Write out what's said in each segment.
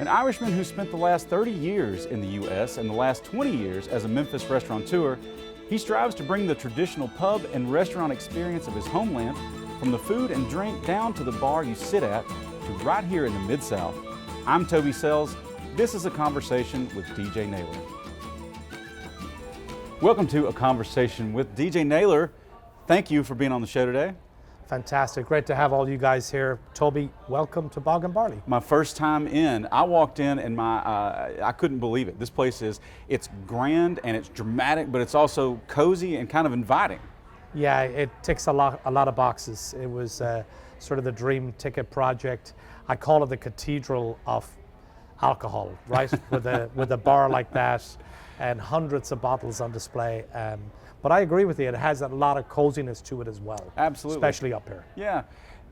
An Irishman who spent the last 30 years in the U.S. and the last 20 years as a Memphis restaurateur, he strives to bring the traditional pub and restaurant experience of his homeland, from the food and drink down to the bar you sit at, to right here in the Mid-South. I'm Toby Sells. This is A Conversation with DJ Naylor. Welcome to A Conversation with DJ Naylor. Thank you for being on the show today. Fantastic. Great to have all you guys here. Toby, welcome to Bog and Barley. My first time in, I walked in and I couldn't believe it. This place it's grand and it's dramatic, but it's also cozy and kind of inviting. Yeah, it ticks a lot of boxes. It was sort of the dream ticket project. I call it the cathedral of alcohol, right? with a bar like that and hundreds of bottles on display. But I agree with you, it has a lot of coziness to it as well. Absolutely. Especially up here. Yeah.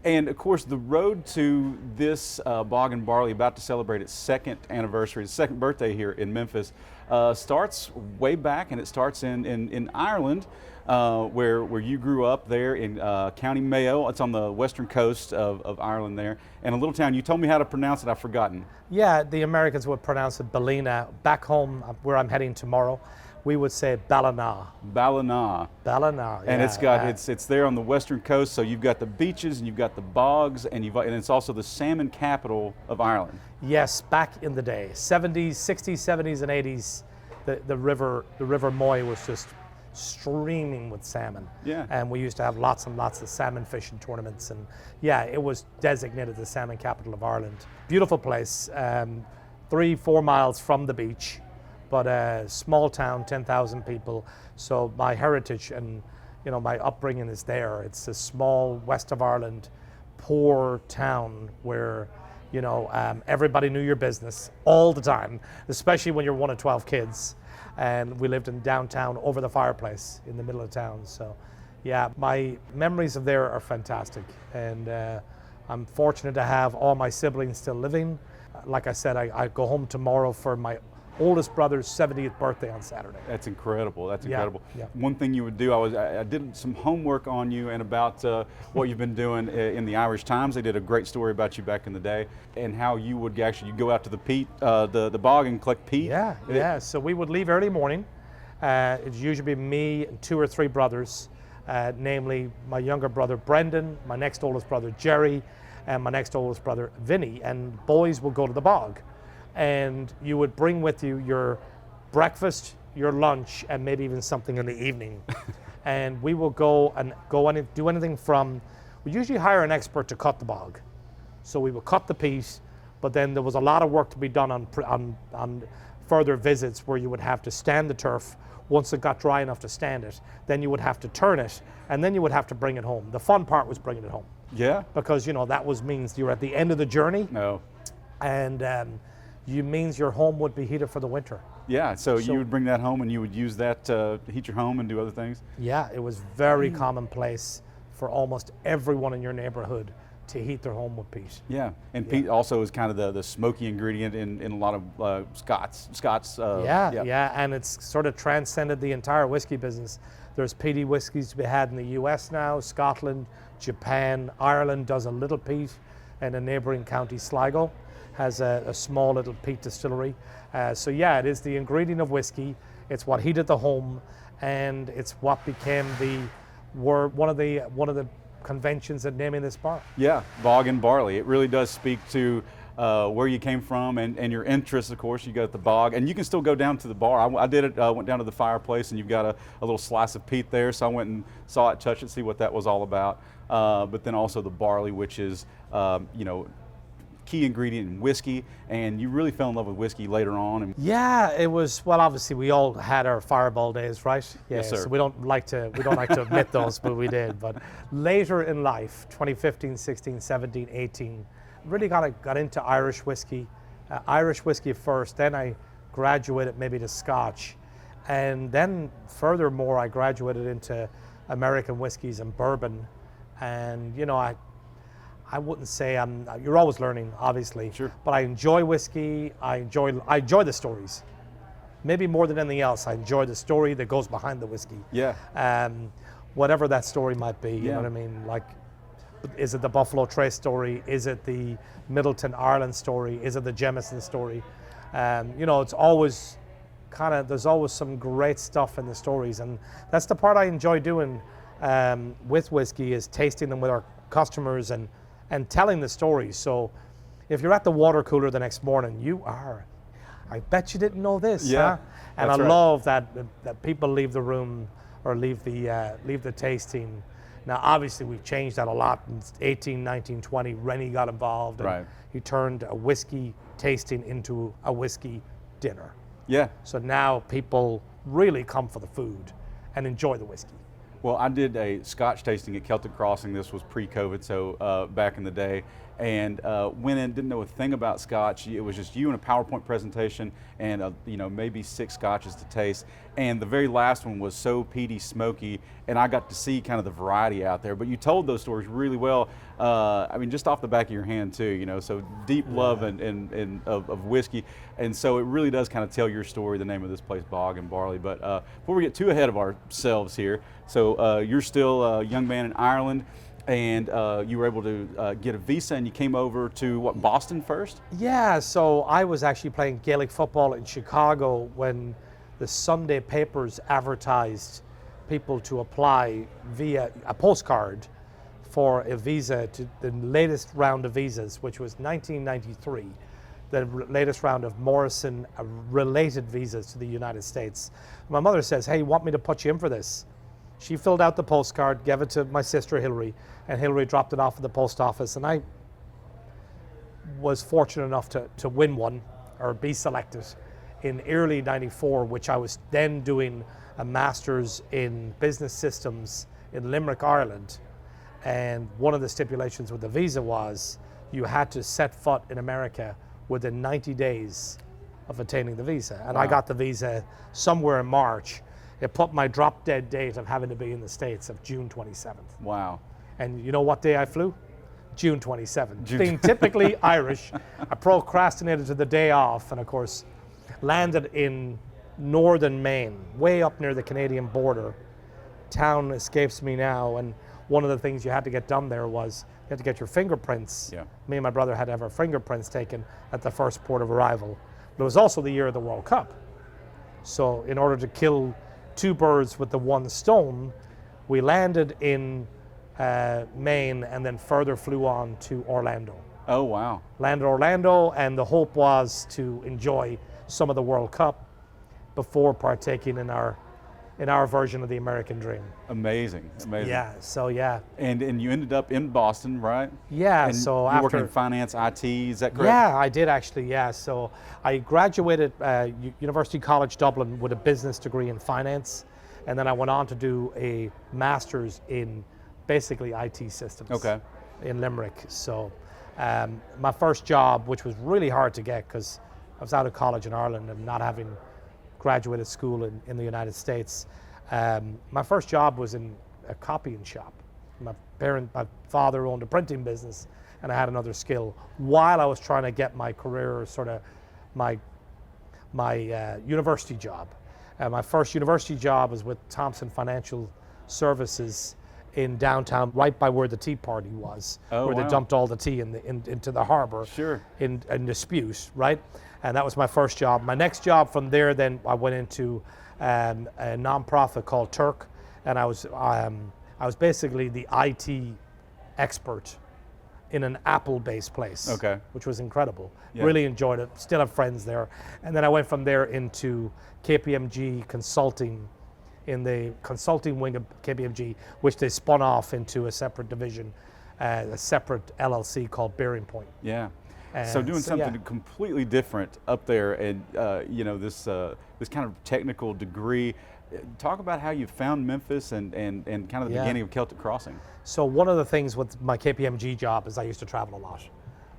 And of course, the road to this Bog and Barley, about to celebrate its second anniversary, its second birthday here in Memphis, starts way back, and it starts in Ireland, where you grew up there in County Mayo. It's on the western coast of Ireland there. And a little town, you told me how to pronounce it, I've forgotten. Yeah, the Americans would pronounce it Ballina. Back home, where I'm heading tomorrow, we would say Ballina. Ballina. Ballina, yeah. And it's there on the western coast, so you've got the beaches and you've got the bogs, and it's also the salmon capital of Ireland. Yes, back in the day, 70s, 60s, 70s, and 80s, the River Moy was just streaming with salmon. Yeah. And we used to have lots and lots of salmon fishing tournaments, and yeah, it was designated the salmon capital of Ireland. Beautiful place, 3-4 miles from the beach, but a small town, 10,000 people. So my heritage and my upbringing is there. It's a small west of Ireland, poor town where everybody knew your business all the time, especially when you're one of 12 kids. And we lived in downtown over the fireplace in the middle of town. So yeah, my memories of there are fantastic. And I'm fortunate to have all my siblings still living. Like I said, I go home tomorrow for my oldest brother's 70th birthday on Saturday. That's incredible. That's incredible. Yeah. One thing you would do, I did some homework on you and about what you've been doing in the Irish Times. They did a great story about you back in the day, and how you would actually go out to the peat, the bog, and collect peat. Yeah. So we would leave early morning. It'd usually be me and 2 or 3 brothers, namely my younger brother Brendan, my next oldest brother Jerry, and my next oldest brother Vinny. And boys would go to the bog. And you would bring with you your breakfast, your lunch, and maybe even something in the evening. And we will go and do anything from, we usually hire an expert to cut the bog. So we would cut the peat, but then there was a lot of work to be done on further visits where you would have to stand the turf. Once it got dry enough to stand it, then you would have to turn it, and then you would have to bring it home. The fun part was bringing it home. Yeah. Because means you were at the end of the journey. No. And means your home would be heated for the winter. Yeah, so you would bring that home and you would use that to heat your home and do other things? Yeah, it was very commonplace for almost everyone in your neighborhood to heat their home with peat. Yeah, and peat also is kind of the smoky ingredient in a lot of Scots. And it's sort of transcended the entire whiskey business. There's peaty whiskeys to be had in the US now, Scotland, Japan, Ireland does a little peat, and a neighboring county, Sligo, has a small little peat distillery. So yeah, it is the ingredient of whiskey. It's what heated the home, and it's what became one of the conventions at naming this bar. Yeah, Bog and Barley. It really does speak to where you came from and your interests. Of course, you got the bog, and you can still go down to the bar. I did it. Went down to the fireplace, and you've got a little slice of peat there. So I went and saw it, touched it, see what that was all about. But then also the barley, which is key ingredient in whiskey, and you really fell in love with whiskey later on. Yeah, it was, well, obviously we all had our fireball days, right? Yeah, yes, sir. So we don't like to admit those, but we did. But later in life, 2015, 16, 17, 18, really got into Irish whiskey. Irish whiskey first, then I graduated maybe to Scotch, and then furthermore I graduated into American whiskeys and bourbon. And I wouldn't say you're always learning, obviously. Sure. But I enjoy whiskey. I enjoy the stories. Maybe more than anything else, I enjoy the story that goes behind the whiskey. Yeah. Whatever that story might be, you Yeah. know what I mean? Like Is it the Buffalo Trace story? Is it the Middleton, Ireland story? Is it the Jemison story? It's always there's always some great stuff in the stories, and that's the part I enjoy doing with whiskey, is tasting them with our customers and telling the stories. So if you're at the water cooler the next morning, I bet you didn't know this. Yeah, huh? And I that's right. love that people leave the room or leave the tasting. Now, obviously, we've changed that a lot. In 18, 19, 20, Rennie got involved, and Right. he turned a whiskey tasting into a whiskey dinner. Yeah. So now people really come for the food and enjoy the whiskey. Well, I did a Scotch tasting at Celtic Crossing. This was pre-COVID, so back in the day, and went in, didn't know a thing about Scotch. It was just you and a PowerPoint presentation, and maybe 6 Scotches to taste. And the very last one was so peaty, smoky, and I got to see kind of the variety out there. But you told those stories really well. Just off the back of your hand too. So deep love of whiskey, and so it really does kind of tell your story. The name of this place, Bog and Barley. But before we get too ahead of ourselves here, so you're still a young man in Ireland, and you were able to get a visa, and you came over to Boston first? Yeah, so I was actually playing Gaelic football in Chicago when the Sunday papers advertised people to apply via a postcard for a visa to the latest round of visas, which was 1993, the latest round of Morrison related visas to the United States. My mother says, "Hey, you want me to put you in for this?" She filled out the postcard, gave it to my sister Hillary, and Hillary dropped it off at the post office, and I was fortunate enough to win one or be selected in early 94, which I was then doing a master's in business systems in Limerick, Ireland. And one of the stipulations with the visa was you had to set foot in America within 90 days of attaining the visa. And I Wow. got the visa somewhere in March. It put my drop dead date of having to be in the States of June 27th. Wow. And you know what day I flew? June 27th. Being typically Irish, I procrastinated to the day off, and of course landed in northern Maine, way up near the Canadian border. Town escapes me now, and one of the things you had to get done there was you had to get your fingerprints. Yeah. Me and my brother had to have our fingerprints taken at the first port of arrival. But it was also the year of the World Cup. So in order to kill 2 birds with the 1 stone, we landed in Maine and then further flew on to Orlando. Oh, wow. Landed Orlando, and the hope was to enjoy some of the World Cup before partaking in our version of the American dream. Amazing. Yeah, so yeah. And you ended up in Boston, right? Yeah, And so you're working after in finance, IT, is that correct? Yeah, I did actually, yeah. So I graduated University College Dublin with a business degree in finance, and then I went on to do a master's in basically IT systems in Limerick. So my first job, which was really hard to get because I was out of college in Ireland and not having graduated school in the United States, my first job was in a copying shop. My father owned a printing business, and I had another skill while I was trying to get my career, sort of my university job. My first university job was with Thompson Financial Services in downtown, right by where the Tea Party was, where they dumped all the tea into the harbor. Sure. In Dispute, right? And that was my first job. My next job from there, then I went into a nonprofit called Turk, and I was basically the IT expert in an Apple-based place, which was incredible. Yeah. Really enjoyed it. Still have friends there. And then I went from there into KPMG Consulting, in the consulting wing of KPMG, which they spun off into a separate division, a separate LLC called Bearing Point. Yeah. So doing something yeah. completely different up there, and this kind of technical degree. Talk about how you found Memphis and kind of the beginning of Celtic Crossing. So one of the things with my KPMG job is I used to travel a lot.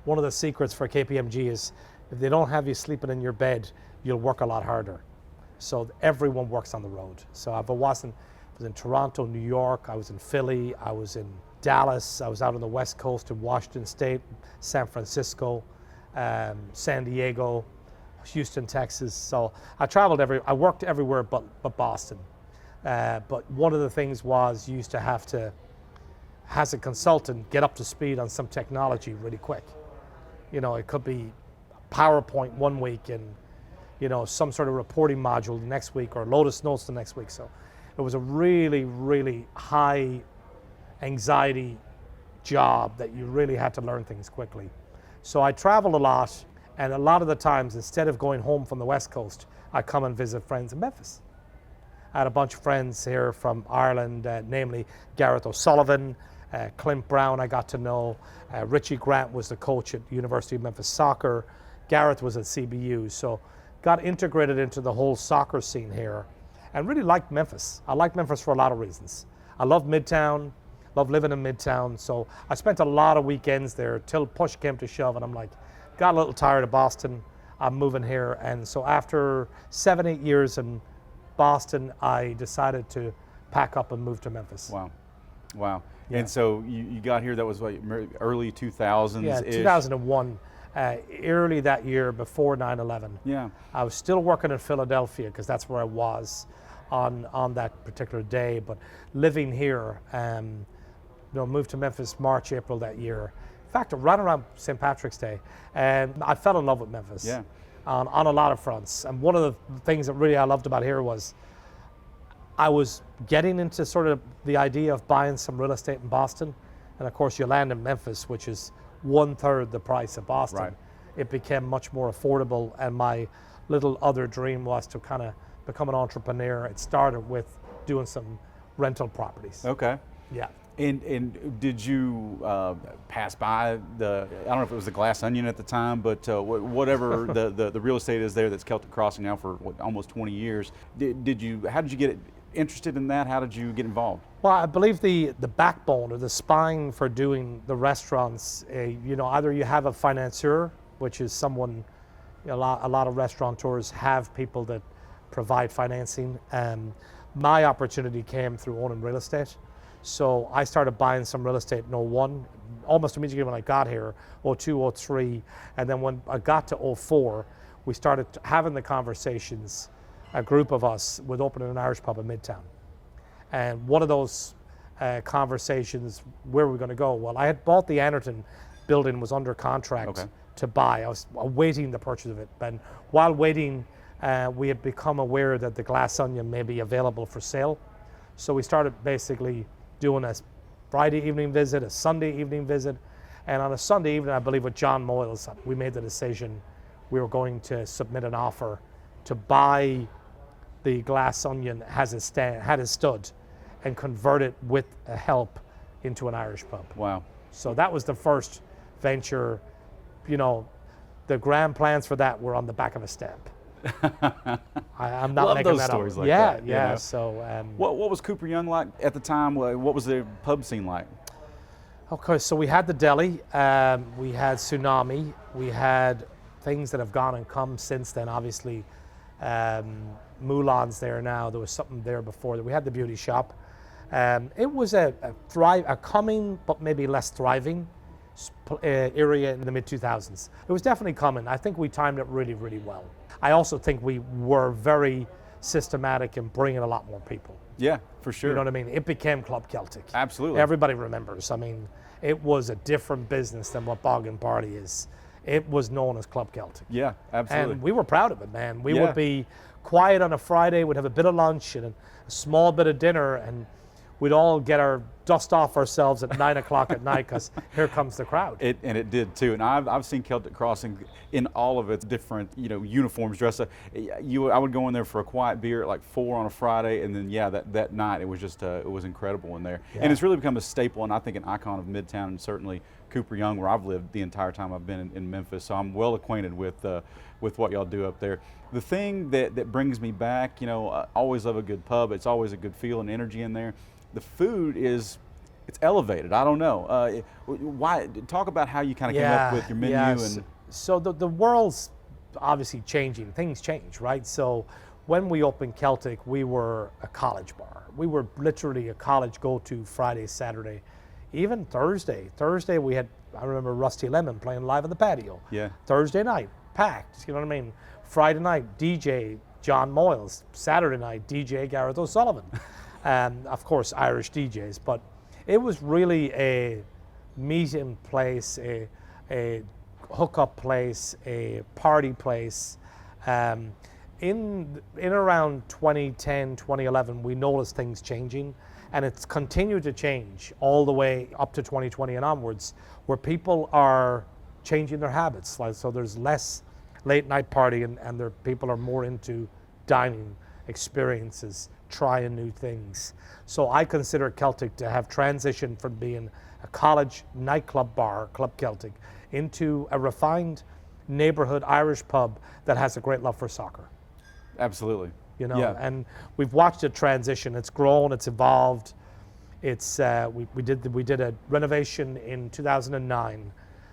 One of the secrets for KPMG is if they don't have you sleeping in your bed, you'll work a lot harder. So everyone works on the road. So I was in Toronto, New York, I was in Philly, I was in Dallas, I was out on the West Coast in Washington State, San Francisco, San Diego, Houston, Texas. So I worked everywhere but Boston. But one of the things was you used to have to has a consultant get up to speed on some technology really quick. It could be PowerPoint one week and some sort of reporting module the next week, or Lotus Notes the next week. So it was a really, really high anxiety job that you really had to learn things quickly. So I traveled a lot, and a lot of the times, instead of going home from the West Coast, I come and visit friends in Memphis. I had a bunch of friends here from Ireland, namely Gareth O'Sullivan, Clint Brown I got to know, Richie Grant was the coach at the University of Memphis Soccer, Gareth was at CBU, so got integrated into the whole soccer scene here and really liked Memphis. I like Memphis for a lot of reasons. I love Midtown, love living in Midtown, so I spent a lot of weekends there till push came to shove, and I'm like, got a little tired of Boston, I'm moving here. And so after 7-8 years in Boston, I decided to pack up and move to Memphis. Wow. Yeah. And so you got here, that was what, early 2000s? Yeah, 2001, early that year before 9/11. Yeah. I was still working in Philadelphia because that's where I was on that particular day, but living here, moved to Memphis March, April that year. In fact, right around St. Patrick's Day, and I fell in love with Memphis. Yeah. On a lot of fronts. And one of the things that really I loved about here was I was getting into sort of the idea of buying some real estate in Boston. And of course, you land in Memphis, which is 1/3 the price of Boston. Right. It became much more affordable. And my little other dream was to kind of become an entrepreneur. It started with doing some rental properties. Okay. Yeah. And did you pass by I don't know if it was the Glass Onion at the time, but whatever the real estate is there that's Celtic Crossing now for almost 20 years. How did you get interested in that? How did you get involved? Well, I believe the backbone or the spine for doing the restaurants, either you have a financier, which is someone, a lot of restaurateurs have people that provide financing. My opportunity came through owning real estate. So I started buying some real estate in 01, almost immediately when I got here, 02, 03. And then when I got to 04, we started having the conversations, a group of us, with opening an Irish pub in Midtown. And one of those conversations, where were we going to go? Well, I had bought the Anderton building, was under contract to buy. I was awaiting the purchase of it. And while waiting, we had become aware that the Glass Onion may be available for sale. So we started basically doing a Friday evening visit, a Sunday evening visit. And on a Sunday evening, I believe with John Moyles, we made the decision we were going to submit an offer to buy the Glass Onion as it stood and convert it with help into an Irish pub. Wow. So that was the first venture. The grand plans for that were on the back of a stamp. I'm not Love making those that stories up. like yeah, that, yeah. you know? So What was Cooper Young like at the time? What was the pub scene like? okay, so we had the deli, we had Tsunami, we had things that have gone and come since then. Obviously, Mulan's there now. There was something there before that. We had the beauty shop. It was a coming but maybe less thriving area in the mid 2000s. It was definitely coming. I think we timed it really, really well. I also think we were very systematic in bringing a lot more people. Yeah, for sure. You know what I mean? It became Club Celtic. Absolutely. Everybody remembers. I mean, it was a different business than what Bog and Barley is. It was known as Club Celtic. Yeah, absolutely. And we were proud of it, man. We Yeah. would be quiet on a Friday, we'd have a bit of lunch and a small bit of dinner, and we'd all get our dust off ourselves at 9 o'clock at night because here comes the crowd. And it did too. And I've seen Celtic Crossing in all of its different uniforms, dress up. I would go in there for a quiet beer at like 4 on a Friday, and then that night it was just it was incredible in there. Yeah. And it's really become a staple and I think an icon of Midtown, and certainly Cooper Young, where I've lived the entire time I've been in Memphis. So I'm well acquainted with what y'all do up there. The thing that brings me back, I always love a good pub. It's always a good feel and energy in there. The food it's elevated. I don't know. Why? Talk about how you kind of came up with your menu. And so the world's obviously changing. Things change, right? So when we opened Celtic, we were a college bar. We were literally a college go-to Friday, Saturday, even Thursday. Thursday we had, I remember Rusty Lemon playing live on the patio. Yeah. Thursday night, packed. You know what I mean? Friday night, DJ John Moyles. Saturday night, DJ Gareth O'Sullivan. Of course, Irish DJs, but It was really a meeting place, a hookup place, a party place. Um, in around 2010, 2011, we noticed things changing, and it's continued to change all the way up to 2020 and onwards, where people are changing their habits. Like, so there's less late night partying, and people are more into dining experiences, trying new things. So I consider Celtic to have transitioned from being a college nightclub bar, Club Celtic, into a refined neighborhood Irish pub that has a great love for soccer. Absolutely. You know, Yeah. and we've watched it transition. It's grown, it's evolved. It's we did a renovation in 2009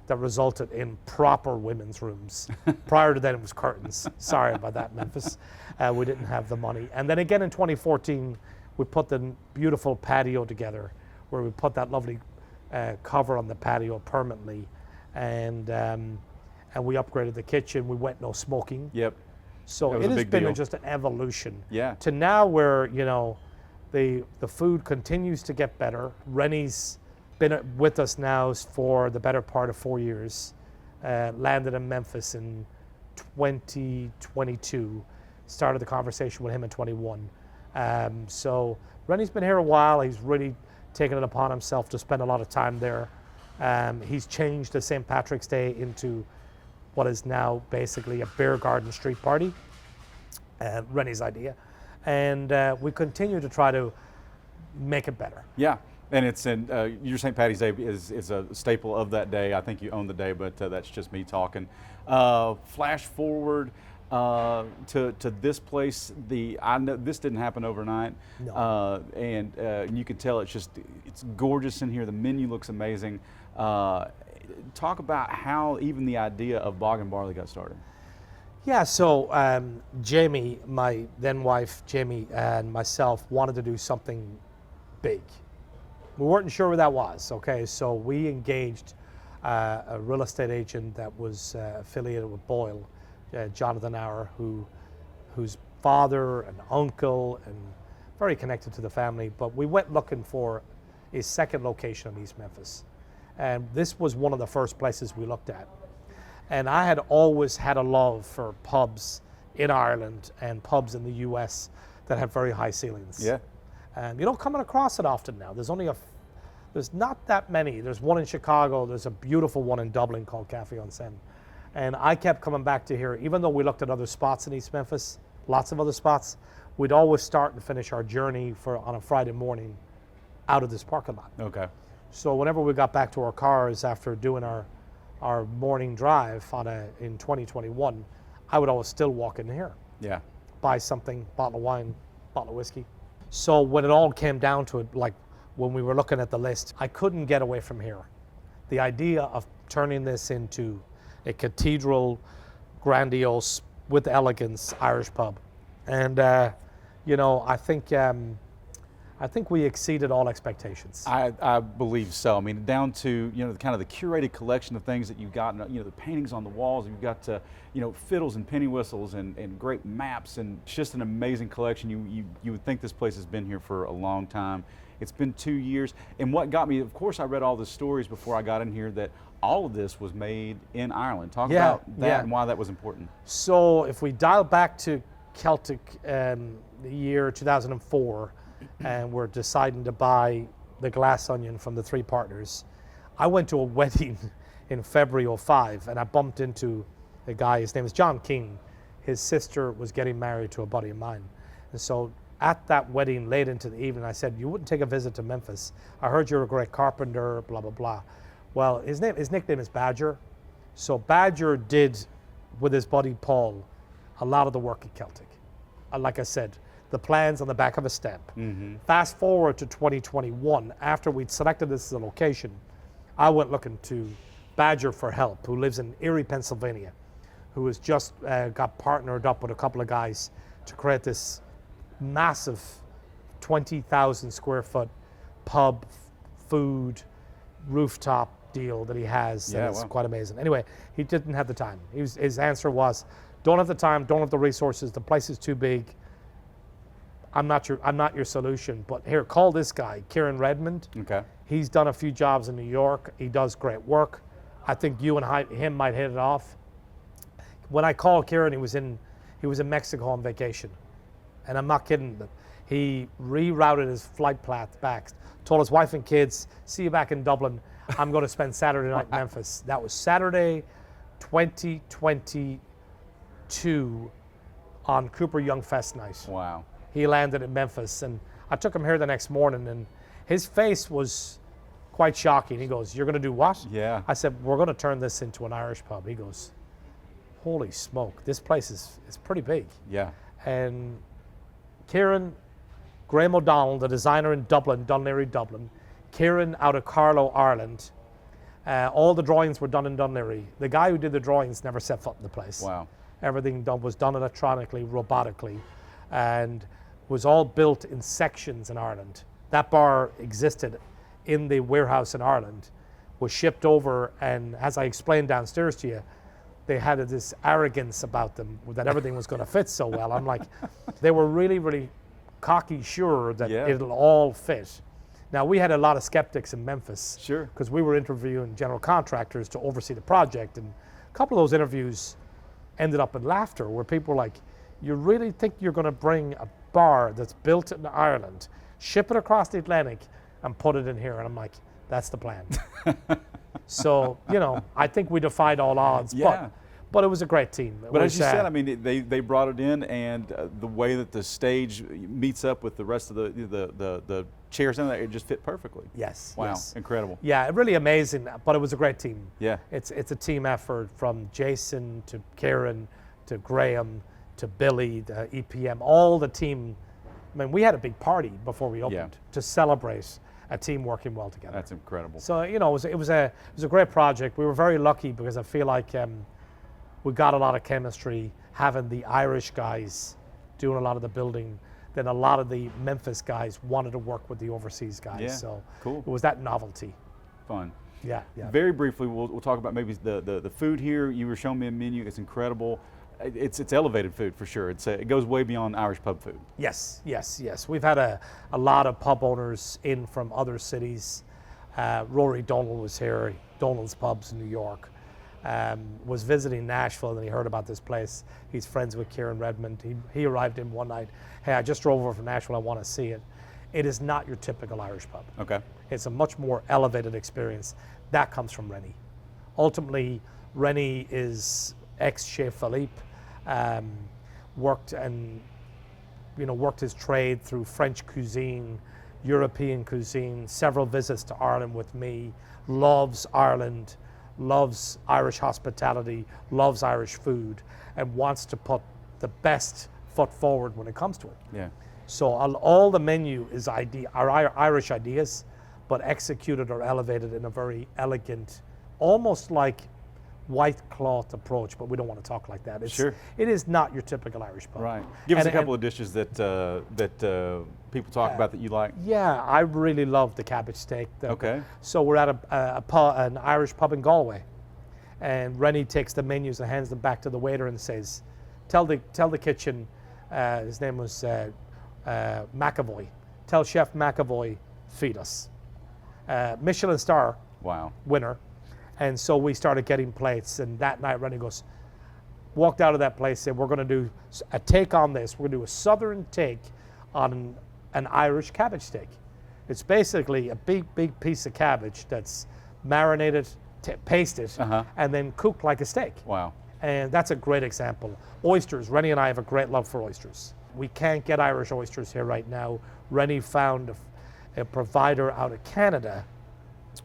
that resulted in proper women's rooms. Prior to that, it was curtains. Sorry about that, Memphis. We didn't have the money. And then again in 2014, we put the beautiful patio together, where we put that lovely cover on the patio permanently, and we upgraded the kitchen. We went no smoking. Yep. So That was it a has big been deal. just an evolution. Yeah. To now where, you know, the food continues to get better. Rennie's been with us now for the better part of 4 years. Landed in Memphis in 2022. Started the conversation with him in 21. So Rennie's been here a while. He's really taken it upon himself to spend a lot of time there. He's changed the St. Patrick's Day into what is now basically a beer garden street party. Rennie's idea. And we continue to try to make it better. Yeah, and it's in your St. Patty's Day is a staple of that day. I think you own the day, but that's just me talking. Flash forward to this place. I know this didn't happen overnight, No. and you can tell it's gorgeous in here. The menu looks amazing. Talk about how even the idea of Bog and Barley got started. Yeah, so Jamie, my then wife, Jamie, and myself wanted to do something big. We weren't sure what that was, okay? So we engaged a real estate agent that was affiliated with Boyle, Jonathan Auer, whose father and uncle and very connected to the family. But we went looking for a second location in East Memphis. And this was one of the first places we looked at. And I had always had a love for pubs in Ireland and pubs in the US that have very high ceilings. Yeah. And you don't come across it often now. There's not that many. There's one in Chicago. There's a beautiful one in Dublin called Café on Seine. And I kept coming back to here, even though we looked at other spots in East Memphis, lots of other spots, we'd always start and finish our journey on a Friday morning out of this parking lot. Okay. So whenever we got back to our cars after doing our morning drive in 2021, I would always still walk in here, Yeah. buy something, bottle of wine, bottle of whiskey. So when it all came down to it, like when we were looking at the list, I couldn't get away from here. The idea of turning this into a cathedral, grandiose, with elegance Irish pub. And, I think we exceeded all expectations. I believe so. I mean, down to kind of the curated collection of things that you've got. The paintings on the walls. You've got fiddles and penny whistles and great maps, and it's just an amazing collection. You would think this place has been here for a long time. It's been 2 years, and what got me, of course, I read all the stories before I got in here that all of this was made in Ireland. Talk about that and why that was important. So if we dial back to Celtic, the year 2004. And we're deciding to buy the Glass Onion from the three partners. I went to a wedding in February '05, and I bumped into a guy. His name is John King. His sister was getting married to a buddy of mine. And so at that wedding, late into the evening, I said, "You wouldn't take a visit to Memphis? I heard you're a great carpenter, blah, blah, blah." Well, his nickname is Badger. So Badger did, with his buddy Paul, a lot of the work at Celtic. Like I said, the plans on the back of a stamp. Mm-hmm. Fast forward to 2021, after we'd selected this as a location, I went looking to Badger for help, who lives in Erie, Pennsylvania, who has just got partnered up with a couple of guys to create this massive 20,000 square foot pub, food, rooftop deal that he has. Yeah, And it's wow. quite amazing. Anyway, he didn't have the time. His answer was, don't have the time, don't have the resources, the place is too big. I'm not your solution, but here, call this guy, Kieran Redmond. Okay. He's done a few jobs in New York. He does great work. I think you and him might hit it off. When I called Kieran, he was in Mexico on vacation, and I'm not kidding. He rerouted his flight path back, told his wife and kids, "See you back in Dublin. I'm going to spend Saturday night in Memphis." That was Saturday, 2022, on Cooper Young Fest night. Wow. He landed in Memphis, and I took him here the next morning, and his face was quite shocking. He goes, "You're going to do what?" Yeah. I said, "We're going to turn this into an Irish pub." He goes, "Holy smoke, this place is pretty big." Yeah. And Kieran, Graham O'Donnell, the designer in Dublin, Dunleary, Dublin, Kieran out of Carlow, Ireland. All the drawings were done in Dunleary. The guy who did the drawings never set foot in the place. Wow. Everything was done electronically, robotically, and was all built in sections in Ireland. That bar existed in the warehouse in Ireland, was shipped over, and as I explained downstairs to you, they had this arrogance about them that everything was going to fit so well. I'm like, they were really, really cocky, sure that it'll all fit. Now, we had a lot of skeptics in Memphis. Sure. Because we were interviewing general contractors to oversee the project, and a couple of those interviews ended up in laughter, where people were like, "You really think you're going to bring a bar that's built in Ireland, ship it across the Atlantic, and put it in here?" And I'm like, "That's the plan." So, I think we defied all odds. Yeah. But it was a great team. But as you said, I mean, they brought it in, and the way that the stage meets up with the rest of the chairs in there, it just fit perfectly. Yes. Wow. Yes. Incredible. Yeah, really amazing. But it was a great team. Yeah. It's a team effort from Jason to Kieran to Graham to Billy, the EPM, all the team. I mean, we had a big party before we opened to celebrate a team working well together. That's incredible. So it was a great project. We were very lucky because I feel like we got a lot of chemistry having the Irish guys doing a lot of the building. Then a lot of the Memphis guys wanted to work with the overseas guys. Yeah, So cool. it was that novelty. Fun. Yeah. Very briefly, we'll talk about maybe the food here. You were showing me a menu. It's incredible. It's elevated food for sure. It goes way beyond Irish pub food. Yes. We've had a lot of pub owners in from other cities. Rory Donald was here, Donald's Pubs in New York. Was visiting Nashville, and he heard about this place. He's friends with Kieran Redmond. He arrived in one night. "Hey, I just drove over from Nashville. I want to see it." It is not your typical Irish pub. Okay. It's a much more elevated experience. That comes from Rennie. Ultimately, Rennie is ex-Chef Philippe, worked his trade through French cuisine, European cuisine, several visits to Ireland with me, loves Ireland, loves Irish hospitality, loves Irish food, and wants to put the best foot forward when it comes to it. Yeah. So all the menu is are Irish ideas, but executed or elevated in a very elegant, almost like white cloth approach, but we don't want to talk like that. Sure. It is not your typical Irish pub. Right. Give us a couple of dishes that people talk about that you like. Yeah, I really love the cabbage steak. Okay. So we're at an Irish pub in Galway, and Rennie takes the menus and hands them back to the waiter and says, "Tell the kitchen," his name was McAvoy. "Tell Chef McAvoy, feed us." Michelin star Wow. winner. And so we started getting plates, and that night Rennie walked out of that place, said, "We're going to do a take on this. We're going to do a southern take on an Irish cabbage steak." It's basically a big piece of cabbage that's marinated, pasted, and then cooked like a steak. Wow. And that's a great example. Oysters. Rennie and I have a great love for oysters. We can't get Irish oysters here right now. Rennie found a provider out of Canada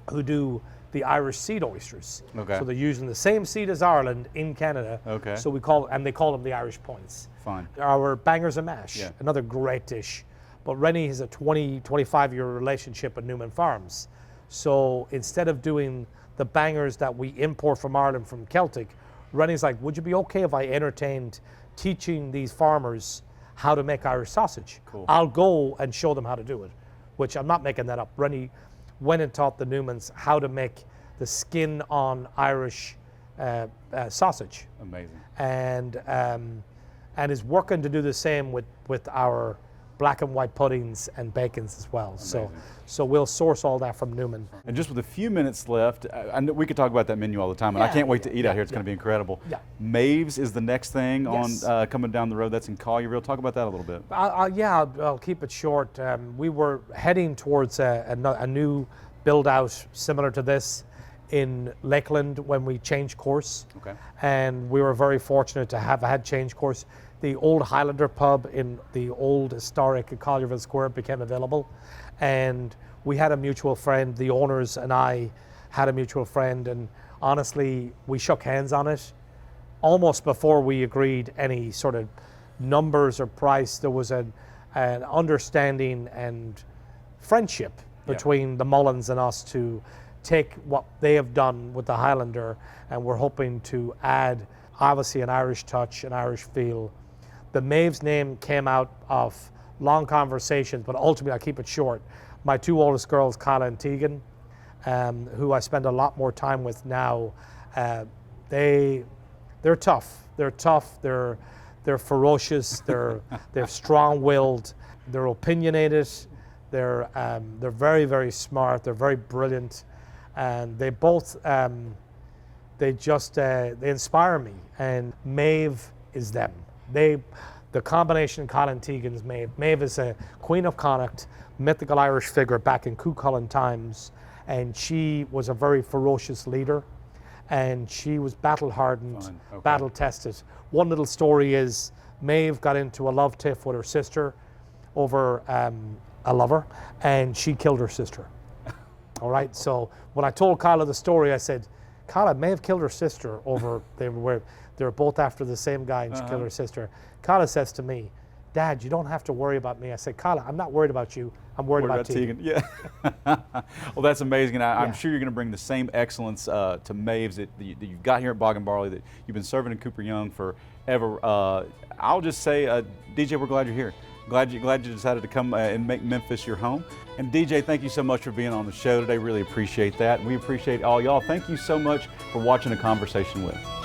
who do the Irish seed oysters. Okay. So they're using the same seed as Ireland in Canada. Okay. So they call them the Irish points. Fine. Our bangers and mash, Yeah. another great dish. But Rennie has a 25-year relationship with Newman Farms. So instead of doing the bangers that we import from Ireland from Celtic, Rennie's like, "Would you be okay if I entertained teaching these farmers how to make Irish sausage? Cool. I'll go and show them how to do it," which I'm not making that up. Rennie went and taught the Newmans how to make the skin on Irish sausage, Amazing. and is working to do the same with our black and white puddings and bacons as well. Amazing. So we'll source all that from Newman. And just with a few minutes left, I know we could talk about that menu all the time, and I Yeah, can't wait to eat yeah, out here. It's going to be incredible. Yeah. Maves is the next thing Yes. on coming down the road. That's in Collierville. Talk about that a little bit. I'll keep it short. We were heading towards a new build out similar to this in Lakeland when we changed course. Okay. And we were very fortunate to have had changed course. The old Highlander pub in the old historic Collierville Square became available. And we had a mutual friend, the owners and I had a mutual friend, and honestly, we shook hands on it almost before we agreed any sort of numbers or price. There was an understanding and friendship between the Mullins and us to take what they have done with the Highlander, and we're hoping to add obviously an Irish touch, an Irish feel. The Maves name came out of long conversations, but ultimately I'll keep it short. My two oldest girls, Carla and Tegan, who I spend a lot more time with now, they're tough. They're tough. They're ferocious. They're strong-willed. They're opinionated. They're very, very smart. They're very brilliant, and they both they inspire me. And Maeve is them. The combination Colin Tegan's Maeve. Maeve is a Queen of Connacht, mythical Irish figure back in Cuchulainn times, and she was a very ferocious leader, and she was battle-hardened, Okay. battle-tested. One little story is Maeve got into a love tiff with her sister over a lover, and she killed her sister. All right, so when I told Carla the story, I said, Carla, Maeve killed her sister over, they were both after the same guy, and she killed her sister. Carla says to me, Dad, you don't have to worry about me. I said, Carla, I'm not worried about you. I'm worried about Tegan. Yeah. Well, that's amazing, and I'm Yeah. sure you're going to bring the same excellence to Maves that you've got here at Bog and Barley, that you've been serving in Cooper Young forever. I'll just say, DJ, we're glad you're here. Glad you decided to come and make Memphis your home. And DJ, thank you so much for being on the show today. Really appreciate that. And we appreciate all y'all. Thank you so much for watching A Conversation With.